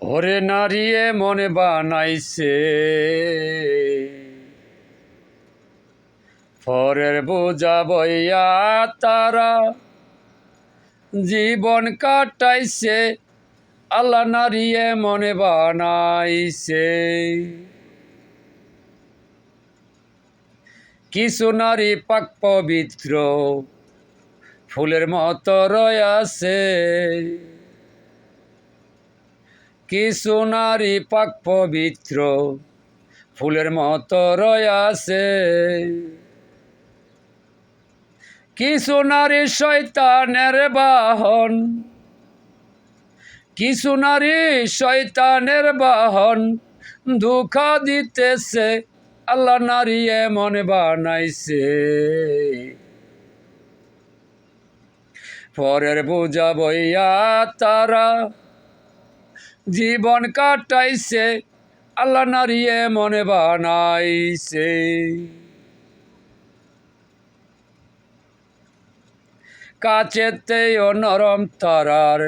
ওরে নারীয়ে মনে বানাইছে পরের বোঝা বইয়া তারা জীবন কাটাইছে। আল্লাহ নারীয়ে মনে বানাইছে। কিছু নারী পাক পবিত্র ফুলের মতো রয়াছে। কিছু নারী পাক পবিত্র ফুলের মতো রয়াছে। কিছু নারী শয়তানের বাহন, কিছু নারী শয়তানের বাহন, ধোঁকা দিতেছে। আল্লাহ নারী এমন বানাইছে পরের বোঝা বইয়া তারা জীবন কাটাইছে। আল্লাহ নারী এমন বানাইছে। কাচেতেও নরম তারার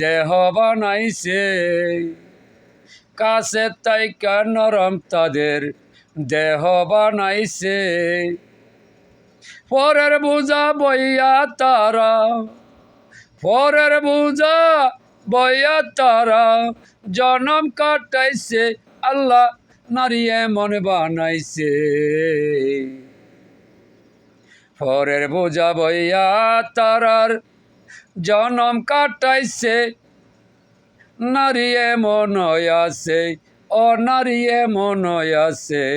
দেহ বানাইছে। কাছে তাইকা নরম তাদের দেহ বানাইছে। পরের বোঝা বইয়া তারা, পরের বোঝা বইয়া তারা জনম কাটাইছে। আল্লাহ নারী এমন বানাইছে পরের বোঝা বইয়া তারার জনম কাটাইছে। নারী এমন আছে, ও নারী এমন আছে।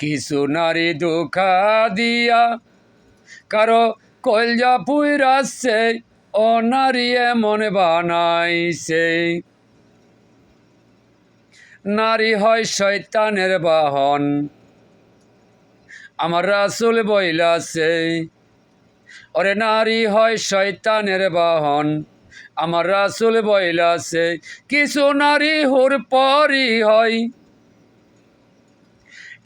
কিছু নারী ধোঁকা দিয়া কারো কলজা পুইরাছে। ও নারী এমন বানাইছে। নারী হয় শয়তানের বাহন, আমার রাসূল বইলাছে। ওরে নারী হয় শয়তানের বাহন, আমার রাসূল বইলাছে। কিছু নারী হুর পরি হয়,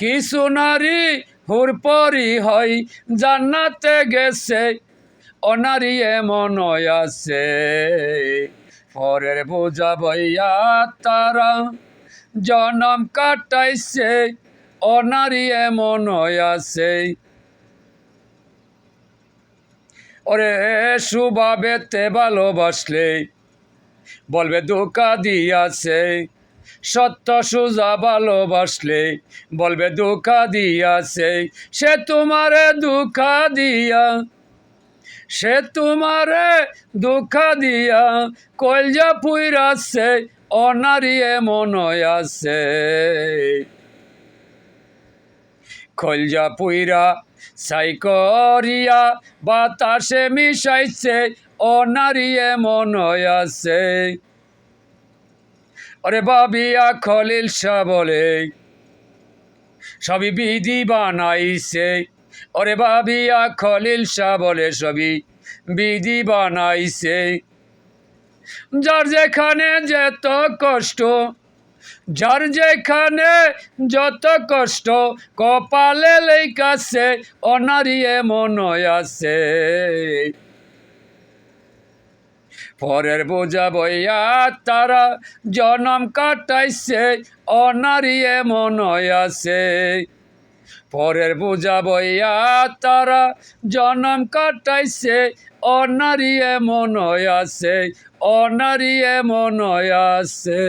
কিছু নারী হুর পরি হয়, জান্নাতে গেছে। ও নারী এমন আছে পরের বোঝা বইয়া তারা জনম কাটাইছে। ও নারী এমন আছে। ওরে সুভাবেতে ভালোবাসলে বলবে ধোঁকা দিয়াছে। সত্য সোজা ভালোবাসলে বলবে ধোঁকা দিয়াছে। সে তোমারে ধোঁকা দিয়া, সে তোমারে ধোঁকা দিয়া কলজা পুইরাছে। ও নারী এমন আছে। কলজা পুইরা ছাই করিয়া বাতাসে মিশাইছে। ও নারী এমন আছে। ওরে ভাবিয়া খলিল শাহ বলে সবই বিধি বানাইছে। ওরে ভাবিয়া খলিল শাহ বলে সবই বিধি বানাইছে। যার যেখানে যত কষ্ট, যার যেখানে যত কষ্ট কপালে লেখাছে। ও নারী এমন আছে পরের বোঝা বইয়া তারা জনম কাটাইছে। ও নারী এমন আছে পরের বোঝা বইয়া তারা জনম কাটাইছে। ও নারী এমন আছে, ও নারী এমন আছে।